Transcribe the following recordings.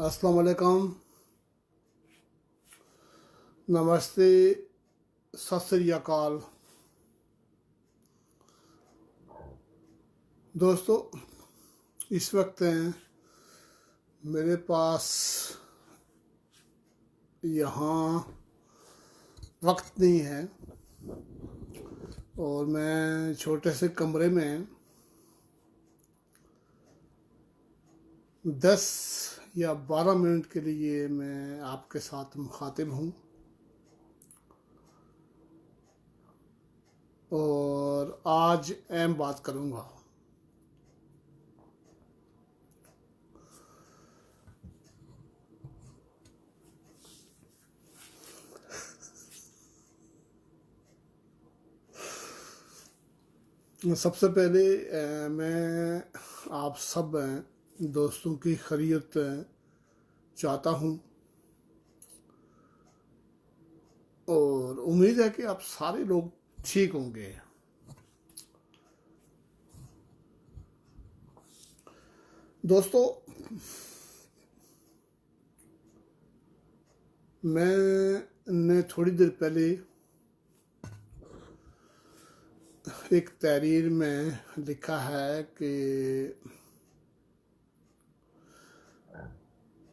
अस्सलाम वालेकुम, नमस्ते, सत श्री अकाल। दोस्तों, इस वक्त मेरे पास यहाँ वक्त नहीं है और मैं छोटे से कमरे में 10 या 12 मिनट के लिए मैं आपके साथ मुखातिब हूँ और आज अहम बात करूँगा। सबसे पहले मैं आप सब दोस्तों की खैरियत चाहता हूँ और उम्मीद है कि आप सारे लोग ठीक होंगे। दोस्तों, मैंने थोड़ी देर पहले एक तहरीर में लिखा है कि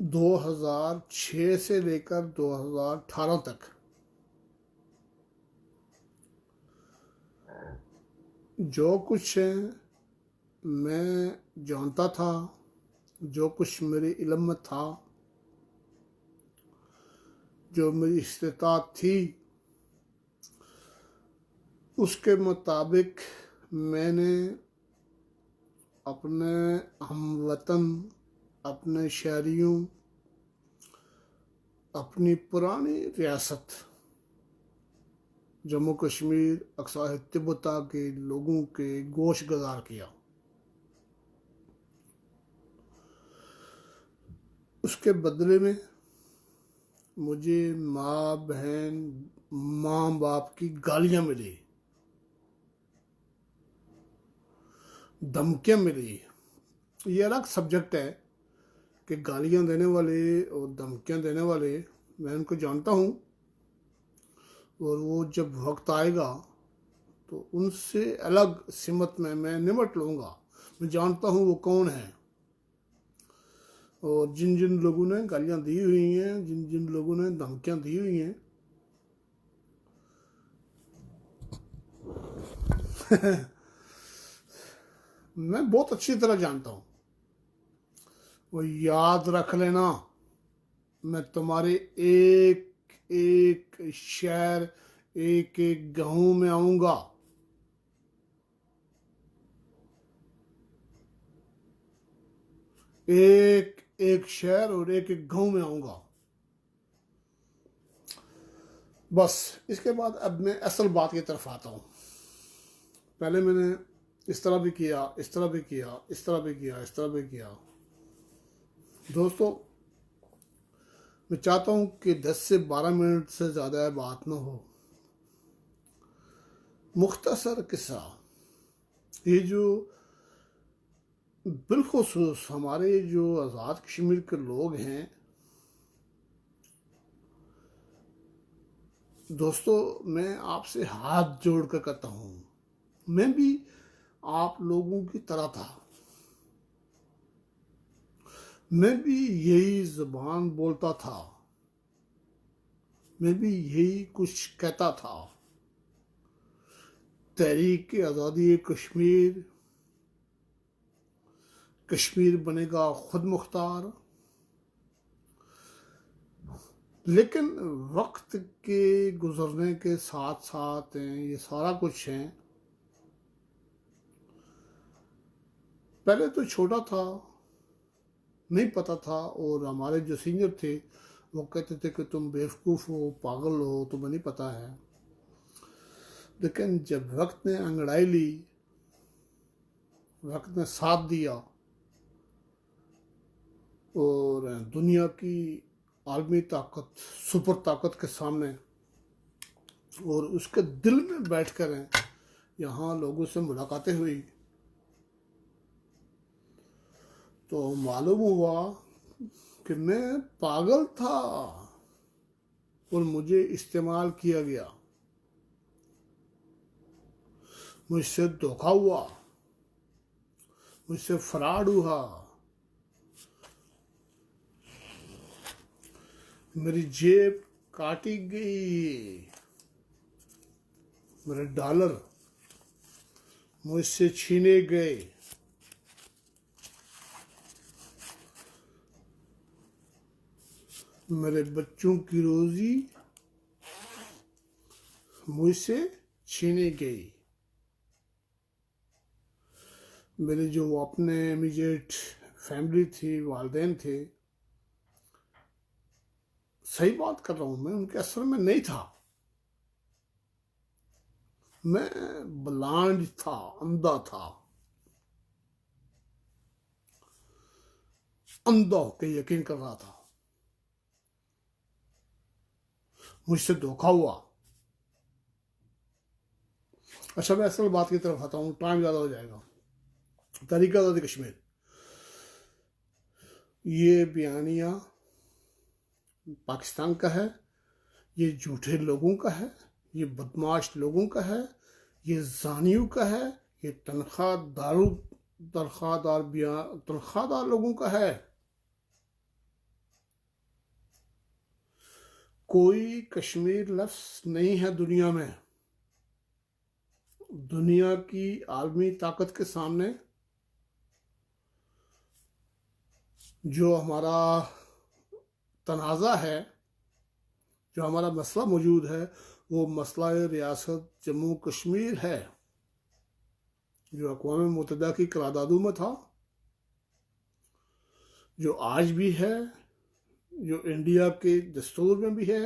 2006 से लेकर 2018 तक जो कुछ मैं जानता था, जो कुछ मेरे इल्म में था, जो मेरी इस्तेताअत थी, उसके मुताबिक मैंने अपने हमवतन, अपने शहरियों, अपनी पुरानी रियासत जम्मू कश्मीर, अक्सा तिब्बता के लोगों के गोश गुजार किया। उसके बदले में मुझे माँ बहन, माँ बाप की गालियाँ मिली, धमकियाँ मिली। ये अलग सब्जेक्ट है कि गालियाँ देने वाले और धमकियाँ देने वाले मैं उनको जानता हूँ और वो जब वक्त आएगा तो उनसे अलग सिमत में मैं निमट लूँगा। मैं जानता हूँ वो कौन है और जिन जिन लोगों ने गालियाँ दी हुई हैं, जिन जिन लोगों ने धमकियाँ दी हुई हैं मैं बहुत अच्छी तरह जानता हूँ। वो याद रख लेना, मैं तुम्हारे एक एक शहर, एक एक गाँव में आऊँगा। एक एक शहर और एक एक गांव में आऊँगा। बस इसके बाद अब मैं असल बात की तरफ आता हूँ। पहले मैंने इस तरह भी किया, इस तरह भी किया, इस तरह भी किया, इस तरह भी किया। दोस्तों, मैं चाहता हूँ कि 10 से 12 मिनट से ज़्यादा बात ना हो। मुख्तसर किस्सा, ये जो बिलखुसूस हमारे जो आज़ाद कश्मीर के लोग हैं, दोस्तों, मैं आपसे हाथ जोड़ कर कहता हूँ, मैं भी आप लोगों की तरह था। मैं भी यही ज़बान बोलता था, मैं भी यही कुछ कहता था। तहरीक आज़ादी कश्मीर, कश्मीर बनेगा खुद मुख्तार। लेकिन वक्त के गुजरने के साथ साथ ये सारा कुछ है। पहले तो छोटा था, नहीं पता था और हमारे जो सीनियर थे वो कहते थे कि तुम बेवकूफ़ हो, पागल हो, तुम्हें नहीं पता है। लेकिन जब वक्त ने अंगड़ाई ली, वक्त ने साथ दिया और दुनिया की आलमी ताकत, सुपर ताकत के सामने और उसके दिल में बैठकर यहाँ लोगों से मुलाकातें हुई तो मालूम हुआ कि मैं पागल था और मुझे इस्तेमाल किया गया, मुझसे धोखा हुआ, मुझसे फ्रॉड हुआ, मेरी जेब काटी गई, मेरे डॉलर मुझसे छीने गए, मेरे बच्चों की रोजी मुझसे छीनी गई, मेरे जो अपने इमीडिएट फैमिली थी, वालिदैन थे, सही बात कर रहा हूं मैं, उनके असर में नहीं था, मैं ब्लाइंड था, अंधा था, अंधा होकर यकीन कर रहा था, मुझसे धोखा हुआ। अच्छा, मैं असल बात की तरफ आता हूँ, टाइम ज़्यादा हो जाएगा। तहरीक आज़ादी कश्मीर, ये बयानिया पाकिस्तान का है, ये झूठे लोगों का है, ये बदमाश लोगों का है, ये जानियों का है, ये तनख्वाहदार लोगों का है। कोई कश्मीर लफ्ज़ नहीं है दुनिया में, दुनिया की आलमी ताकत के सामने जो हमारा तनाज़ा है, जो हमारा मसला मौजूद है, वो मसला रियासत जम्मू कश्मीर है, जो अक़वाम मुत्तहिदा की करारदादों में था, जो आज भी है, जो इंडिया के दस्तूर में भी है,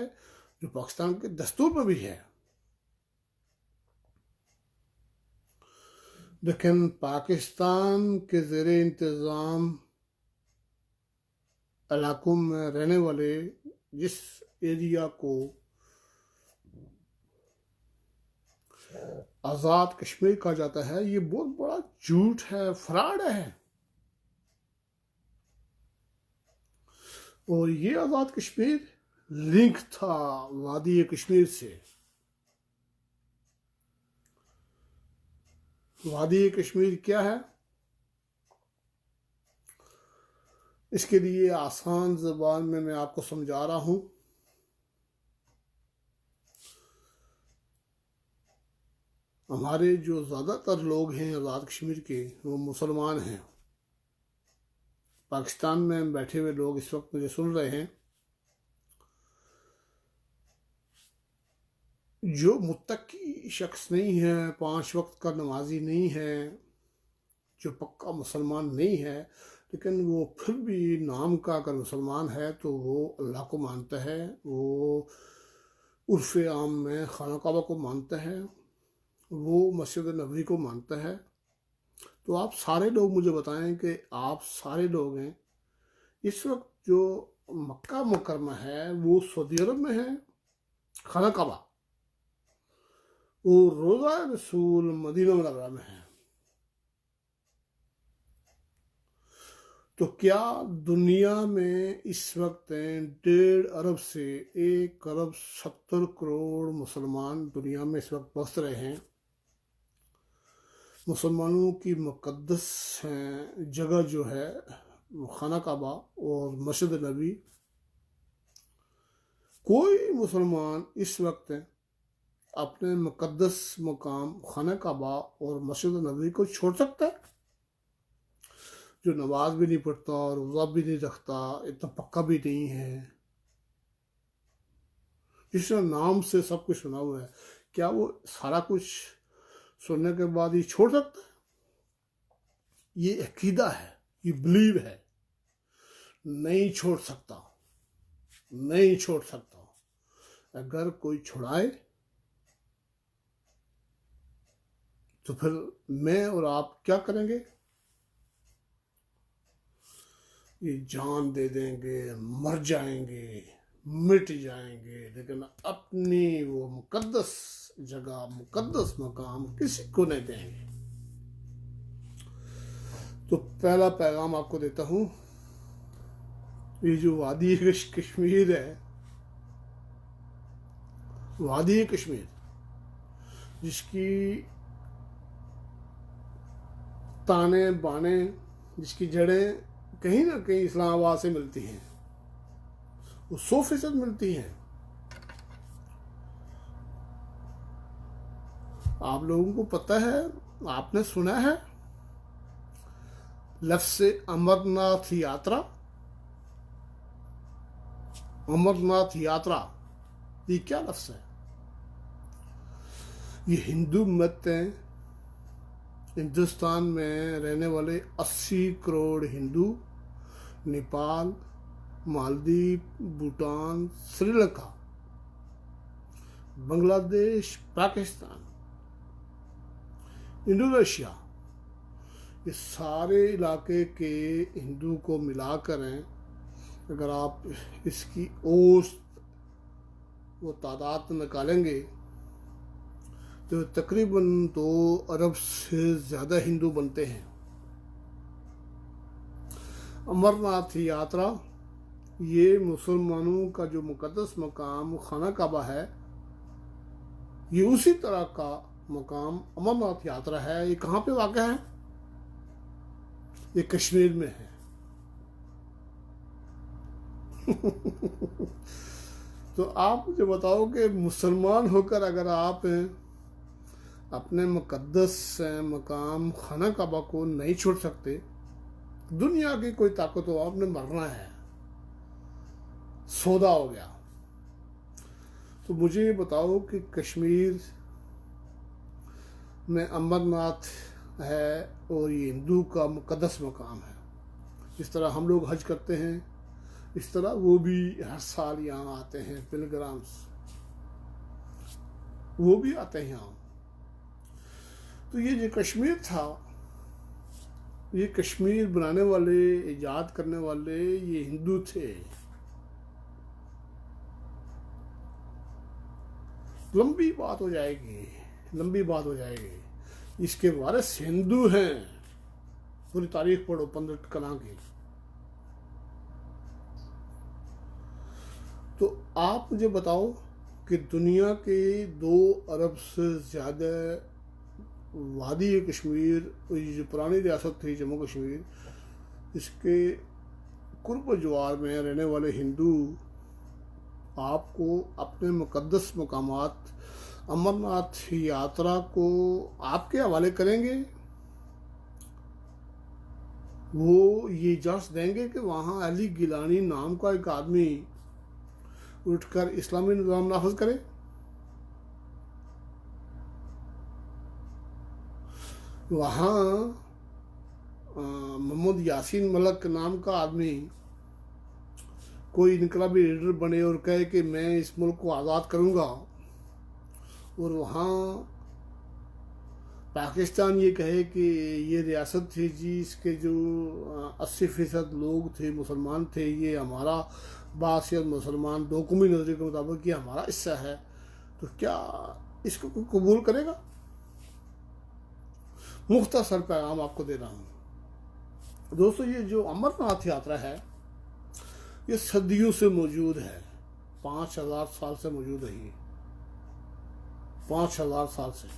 जो पाकिस्तान के दस्तूर में भी है। लेकिन पाकिस्तान के ज़ेर इंतज़ाम इलाकों में रहने वाले जिस एरिया को आज़ाद कश्मीर कहा जाता है, ये बहुत बड़ा झूठ है, फ्रॉड है। और ये आज़ाद कश्मीर लिंक था वादी कश्मीर से। वादी कश्मीर क्या है, इसके लिए आसान ज़बान में मैं आपको समझा रहा हूँ। हमारे जो ज़्यादातर लोग हैं आज़ाद कश्मीर के, वो मुसलमान हैं। पाकिस्तान में बैठे हुए लोग इस वक्त मुझे सुन रहे हैं, जो मुत्तकी शख्स नहीं है, 5 वक्त का नमाजी नहीं है, जो पक्का मुसलमान नहीं है, लेकिन वो फिर भी नाम का अगर मुसलमान है तो वो अल्लाह को मानता है, वो उर्फ़ आम में खाना काबा को मानता है, वो मस्जिद नबवी को मानता है। तो आप सारे लोग मुझे बताएं कि आप सारे लोग हैं, इस वक्त जो मक्का मुकरमा है वो सऊदी अरब में है, खाना काबा, वो रोज़ा रसूल मदीना मुनव्वरा में है। तो क्या दुनिया में इस वक्त 1.5 अरब से 1 अरब 70 करोड़ मुसलमान दुनिया में इस वक्त बस रहे हैं। मुसलमानों की मुक़द्दस जगह जो है खाना काबा और मस्जिद नबी, कोई मुसलमान इस वक्त अपने मुक़द्दस मकाम खाना काबा और मस्जिद नबी को छोड़ सकता है? जो नमाज भी नहीं पढ़ता, रोज़ा भी नहीं रखता, इतना पक्का भी नहीं है, जिसने नाम से सब कुछ सुना हुआ है, क्या वो सारा कुछ सुनने के बाद ये छोड़ सकता है? ये अकीदा है, ये बिलीव है, नहीं छोड़ सकता, नहीं छोड़ सकता। अगर कोई छुड़ाए तो फिर मैं और आप क्या करेंगे? ये जान दे देंगे, मर जाएंगे, मिट जाएंगे, लेकिन अपनी वो मुकद्दस जगह, मुकद्दस मकाम किसी को नहीं देंगे। तो पहला पैगाम आपको देता हूं, ये जो वादी कश्मीर है, वादी कश्मीर, जिसकी ताने बाने, जिसकी जड़ें कहीं ना कहीं इस्लामाबाद से मिलती हैं, वो 100% मिलती हैं। आप लोगों को पता है, आपने सुना है लफ्ज़ से अमरनाथ यात्रा? अमरनाथ यात्रा ये क्या लफ्ज़ है? ये हिंदू मत हैं। हिंदुस्तान में रहने वाले 80 करोड़ हिंदू नेपाल, मालदीव, भूटान, श्रीलंका, बांग्लादेश, पाकिस्तान, इंडोनेशिया, ये सारे इलाके के हिंदू को मिलाकर हैं, अगर आप इसकी औसत वो तादाद निकालेंगे तो तकरीबन 2 अरब से ज़्यादा हिंदू बनते हैं। अमरनाथ यात्रा ये मुसलमानों का जो मुकद्दस मकाम खाना काबा है, ये उसी तरह का मकाम अमरनाथ यात्रा है। ये कहाँ पे वाक़ है? ये कश्मीर में है। तो आप मुझे बताओ कि मुसलमान होकर अगर आप अपने मुकद्दस मकाम खाना काबा को नहीं छोड़ सकते, दुनिया की कोई ताकत हो, आपने मरना है, सौदा हो गया। तो मुझे ये बताओ कि कश्मीर में अमरनाथ है और ये हिंदू का मुकद्दस मकाम है। इस तरह हम लोग हज करते हैं, इस तरह वो भी हर साल यहाँ आते हैं, पिलग्राम्स वो भी आते हैं यहाँ। तो ये जो कश्मीर था, ये कश्मीर बनाने वाले, इजाद करने वाले ये हिंदू थे। लंबी बात हो जाएगी, लंबी बात हो जाएगी। इसके वारिस हिंदू हैं। पूरी तारीख पढ़ो पंडित कलां की। तो आप मुझे बताओ कि दुनिया के 2 अरब से ज़्यादा वादी कश्मीर, ये जो पुरानी रियासत थी जम्मू कश्मीर, इसके कुर्ब जवार में रहने वाले हिंदू आपको अपने मुकद्दस मकामात अमरनाथ यात्रा को आपके हवाले करेंगे। वो ये इजाज़त देंगे कि वहाँ अली गिलानी नाम का एक आदमी उठकर इस्लामी निज़ाम नाफिज करे। वहाँ मोहम्मद यासीन मलक नाम का आदमी कोई इनकलाबी लीडर बने और कहे कि मैं इस मुल्क को आज़ाद करूँगा, और वहाँ पाकिस्तान ये कहे कि ये रियासत थी जी, इसके जो 80% लोग थे मुसलमान थे, ये हमारा बासियत मुसलमान दो कौमी नजरिए के मुताबिक ये हमारा हिस्सा है, तो क्या इसको कोई कबूल करेगा? मुख्तसर पैगाम आपको दे रहा हूँ दोस्तों। ये जो अमरनाथ यात्रा है ये सदियों से मौजूद है, 5000 साल से मौजूद है। ये 5000 साल से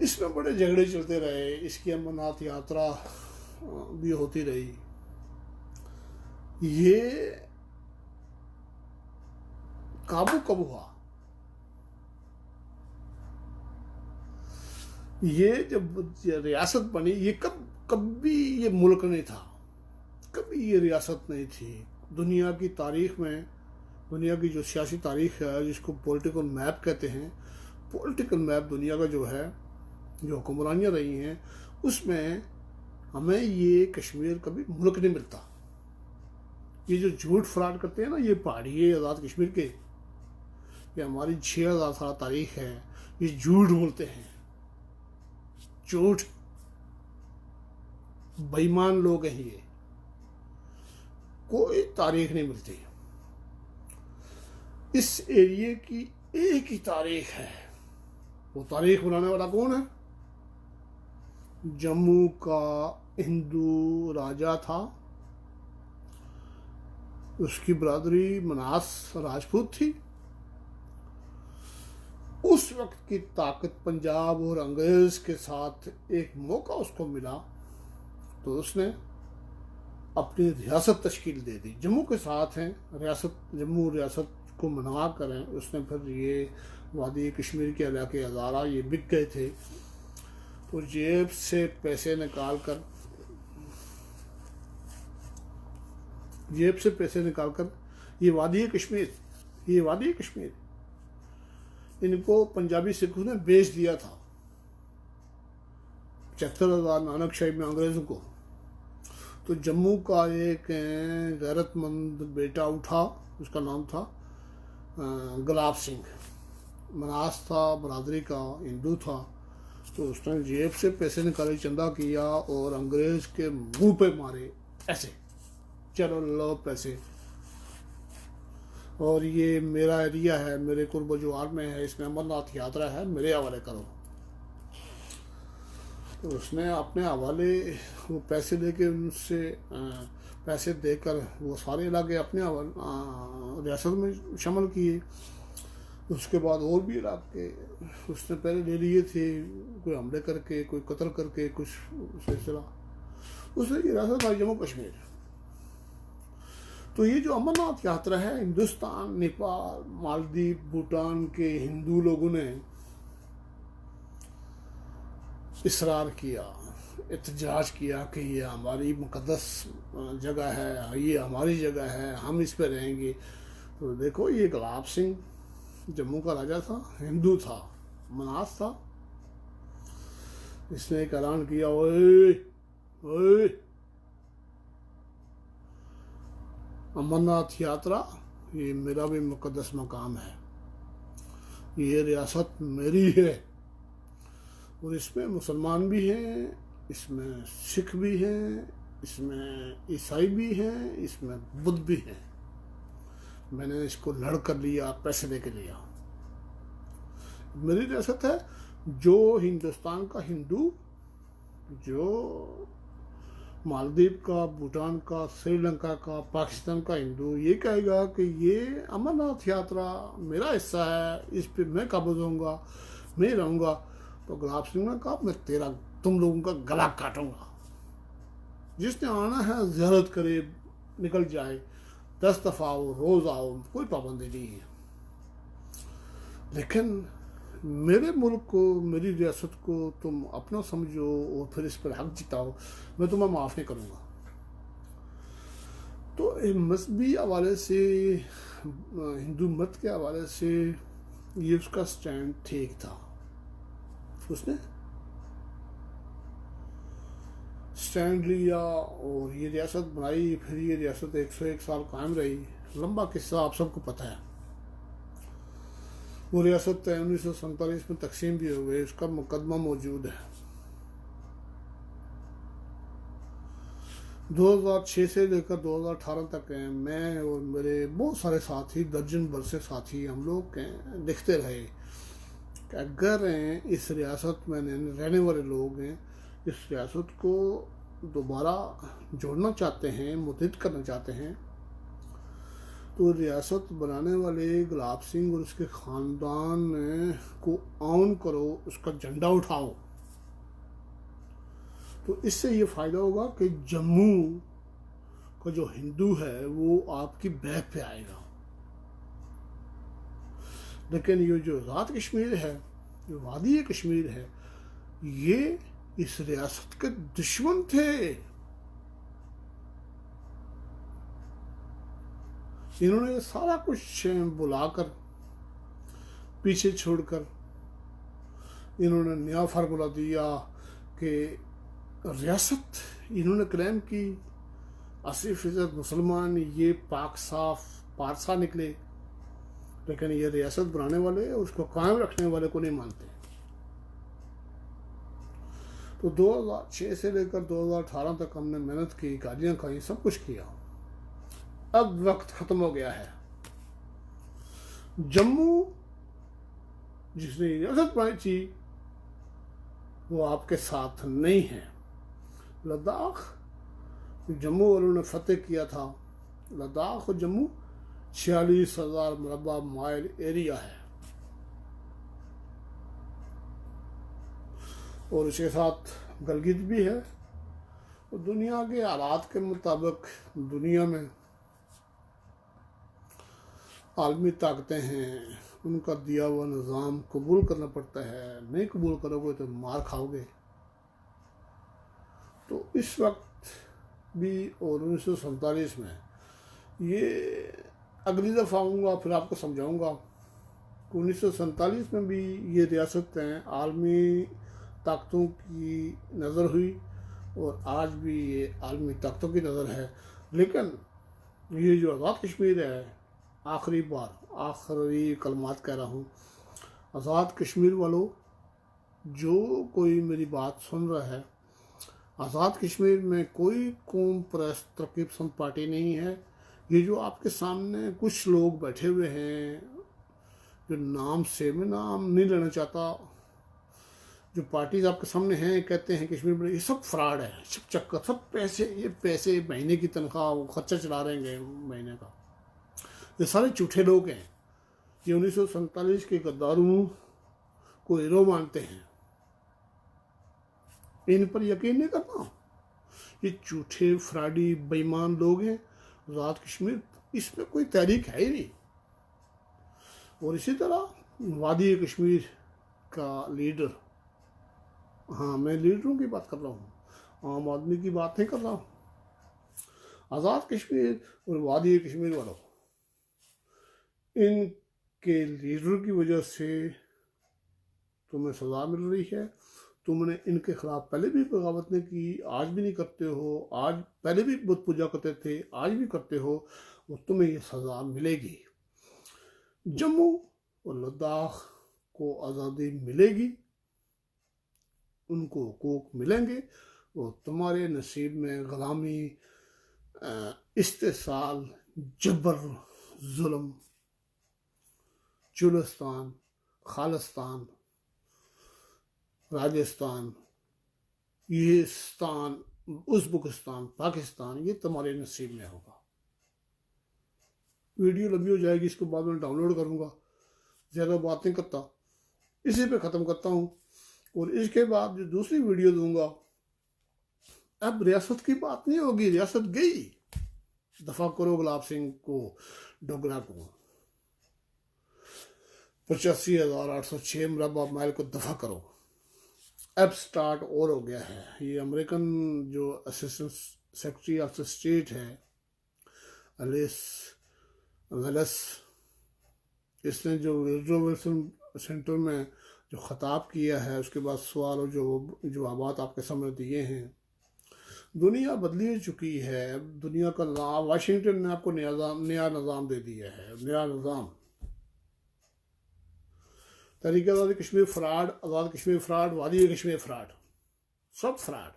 इसमें बड़े झगड़े चलते रहे, इसकी अमरनाथ यात्रा भी होती रही। ये काबू कब हुआ? ये जब रियासत बनी, ये कभी ये मुल्क नहीं था, कभी ये रियासत नहीं थी। दुनिया की तारीख में, दुनिया की जो सियासी तारीख है जिसको पॉलिटिकल मैप कहते हैं, पॉलिटिकल मैप दुनिया का जो है, जो हुक्मरानियाँ रही हैं, उसमें हमें ये कश्मीर कभी मुल्क नहीं मिलता। ये जो झूठ फ्रॉड करते हैं ना ये पहाड़ी आज़ाद कश्मीर के, ये हमारी 6000 साल तारीख है, ये झूठ बोलते हैं, झूठ, बेईमान लोग हैं ये, कोई तारीख नहीं मिलती। इस एरिए की एक ही तारीख है, वो तारीख बनाने वाला कौन है? जम्मू का हिंदू राजा था उसकी बरादरी मनास राजपूत थी। उस वक्त की ताकत पंजाब और अंग्रेज के साथ एक मौका उसको मिला, तो उसने अपनी रियासत तश्कील दे दी। जम्मू के साथ हैं रियासत, जम्मू रियासत को मना करें। उसने फिर ये वादी कश्मीर के इलाके हज़ारा ये बिक गए थे, तो जेब से पैसे निकाल कर ये वादी कश्मीर इनको पंजाबी सिखों ने बेच दिया था 75,000 नानकशाही में अंग्रेज़ों को। तो जम्मू का एक गैरतमंद बेटा उठा, उसका नाम था गुलाब सिंह, मनास था, बरादरी का, हिंदू था। तो उसने जेब से पैसे निकाले, चंदा किया और अंग्रेज के मुंह पे मारे ऐसे, चलो लो पैसे, और ये मेरा एरिया है, मेरे कुर्बजुआर में है, इसमें अमरनाथ यात्रा है, मेरे हवाले करो। तो उसने अपने हवाले वो पैसे लेके उनसे पैसे देकर वो सारे इलाके अपने रियासत में शामिल किए। उसके बाद और भी इलाके उसने पहले ले लिए थे, कोई हमले करके, कोई कत्ल करके, कुछ सिलसिला। उसने रियासत आई जम्मू कश्मीर। तो ये जो अमरनाथ यात्रा है, हिंदुस्तान, नेपाल, मालदीव, भूटान के हिंदू लोगों ने इसरार किया, एहतजाज किया कि ये हमारी मुक़द्दस जगह है, ये हमारी जगह है, हम इस पे रहेंगे। तो देखो, ये गुलाब सिंह जम्मू का राजा था, हिंदू था, मनास था। इसने एक ऐलान किया, ओए ओए, अमरनाथ यात्रा ये मेरा भी मुक़द्दस मकाम है, ये रियासत मेरी है, और इसमें मुसलमान भी हैं, इसमें सिख भी हैं, इसमें ईसाई भी हैं, इसमें बुद्ध भी हैं। मैंने इसको लड़ कर लिया, पैसे दे के लिया। मेरी रियासत है। जो हिंदुस्तान का हिंदू, जो मालदीव का, भूटान का, श्रीलंका का, पाकिस्तान का हिंदू ये कहेगा कि ये अमरनाथ यात्रा मेरा हिस्सा है, इस पे मैं काबूज होऊंगा, मैं रहूँगा, तो गुलाब सिंह ने कहा, मैं तुम लोगों का गला काटूंगा। जिसने आना है ज़ियारत करे, निकल जाए, 10 दफ़ा आओ, रोज़ आओ, कोई पाबंदी नहीं है। लेकिन मेरे मुल्क को, मेरी रियासत को तुम अपना समझो और फिर इस पर हक जिताओ, मैं तुम्हें माफ़ नहीं करूँगा। तो मजहबी हवाले से, हिंदू मत के हवाले से ये उसका स्टैंड ठीक था। उसने स्टैंड लिया और ये रियासत बनाई। फिर ये रियासत 101 साल कायम रही। लंबा किस्सा आप सबको पता है। वो रियासत 1947 में तकसीम भी हो गई, उसका मुकदमा मौजूद है। 2006 से लेकर 2018 तक हैं, मैं और मेरे बहुत सारे साथी, दर्जन भर से साथी, हम लोग लिखते रहे कि अगर इस रियासत में रहने वाले लोग हैं, इस रियासत को दोबारा जोड़ना चाहते हैं, मुतहिद करना चाहते हैं, तो रियासत बनाने वाले गुलाब सिंह और उसके ख़ानदान को ऑन करो, उसका झंडा उठाओ। तो इससे ये फ़ायदा होगा कि जम्मू का जो हिंदू है वो आपकी बैक पे आएगा। लेकिन ये जो आज़ाद कश्मीर है, जो वादी कश्मीर है, ये इस रियासत के दुश्मन थे। इन्होंने ये सारा कुछ बुलाकर, पीछे छोड़कर, इन्होंने नया फार्मूला दिया कि रियासत, इन्होंने क्लेम की 80% मुसलमान, ये पाक साफ पारसा निकले, लेकिन ये रियासत बनाने वाले, उसको कायम रखने वाले को नहीं मानते। तो 2006 से लेकर 2018 तक हमने मेहनत की, गालियाँ खाई, सब कुछ किया। अब वक्त ख़त्म हो गया है। जम्मू जिसने रियासत बनाई थी वो आपके साथ नहीं है। लद्दाख, जम्मू वालों ने फतेह किया था, लद्दाख और जम्मू 46,000 मुरबा माइल एरिया है और इसके साथ गिलगित भी है। और दुनिया के हालात के मुताबिक दुनिया में आलमी ताकतें हैं, उनका दिया हुआ निज़ाम कबूल करना पड़ता है। नहीं कबूल करोगे तो मार खाओगे। तो इस वक्त भी और 1947 में ये अगली दफ़ा आऊँगा फिर आपको समझाऊँगा। 1947 में भी ये रियासतें आलमी ताकतों की नज़र हुई और आज भी ये आलमी ताकतों की नज़र है। लेकिन ये जो आज़ाद कश्मीर है, आखिरी कलमात कह रहा हूँ, आज़ाद कश्मीर वालों, जो कोई मेरी बात सुन रहा है, आज़ाद कश्मीर में कोई कौम परस्त तरक्की पसंद पार्टी नहीं है। ये जो आपके सामने कुछ लोग बैठे हुए हैं, जो नाम से मैं नाम नहीं लेना चाहता, जो पार्टीज आपके सामने हैं, कहते हैं कश्मीर में, ये सब फ्रॉड है, सब चक्कर, सब पैसे, ये पैसे महीने की तनख्वाह खर्चा चला रहे हैं महीने का, ये सारे झूठे लोग हैं। ये 1947 के गद्दारों को हीरो मानते हैं, इन पर यकीन नहीं करता। ये झूठे फ्रॉडी बेईमान लोग हैं। आज़ाद कश्मीर, इसमें कोई तहरीक है ही नहीं। और इसी तरह वादी कश्मीर का लीडर, हाँ मैं लीडरों की बात कर रहा हूँ, आम आदमी की बात नहीं कर रहा हूँ। आज़ाद कश्मीर और वादी कश्मीर वालों, इनके लीडर की वजह से तुम्हें सज़ा मिल रही है। तुमने इनके खिलाफ पहले भी बगावत नहीं की, आज भी नहीं करते हो, आज पहले भी बुत पूजा करते थे, आज भी करते हो, और तुम्हें ये सज़ा मिलेगी। जम्मू और लद्दाख को आज़ादी मिलेगी, उनको हकूक़ मिलेंगे और तुम्हारे नसीब में ग़ुलामी, इस्तेसाल, जबर, जुल्म, चुलिस्तान, खालिस्तान, राजस्थान, ये स्थान, उज़्बेकिस्तान, पाकिस्तान, ये तुम्हारे नसीब में होगा। वीडियो लंबी हो जाएगी, इसको बाद में डाउनलोड करूँगा, ज़्यादा बात नहीं करता, इसी पे ख़त्म करता हूँ। और इसके बाद जो दूसरी वीडियो दूंगा, अब रियासत की बात नहीं होगी, रियासत गई, दफा करो गुलाब सिंह को, डोगरा को, 85,806 मुरबा माइल को दफा करो। अब स्टार्ट और हो गया है। ये अमेरिकन जो असिस्टेंट सेक्रेटरी ऑफ स्टेट है, एलिस वेल्स, इसने जो वुडरो विल्सन सेंटर में जो ख़ताब किया है, उसके बाद सवाल और जो जवाबात आपके सामने दिए हैं, दुनिया बदली चुकी है। दुनिया का वाशिंगटन ने आपको नया निज़ाम दे दिया है, नया निज़ाम। तहरीक आज़ादी कश्मीर फ्रॉड, आज़ाद कश्मीर फ्रॉड, वादी कश्मीर फ्रॉड, सब फ्रॉड,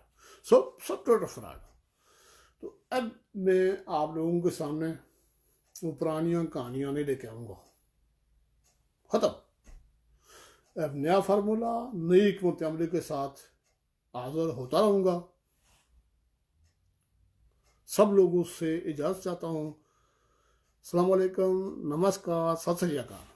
सब टोटल फ्रॉड। तो अब मैं आप लोगों के सामने वो पुरानियाँ कहानियाँ नहीं लेके आऊँगा, ख़त्म। अब नया फार्मूला, नई हिकमत अमली के साथ हाज़िर होता रहूँगा। सब लोगों से इजाज़त चाहता हूँ। अस्सलाम वालेकुम, नमस्कार, सत श्री अकाल।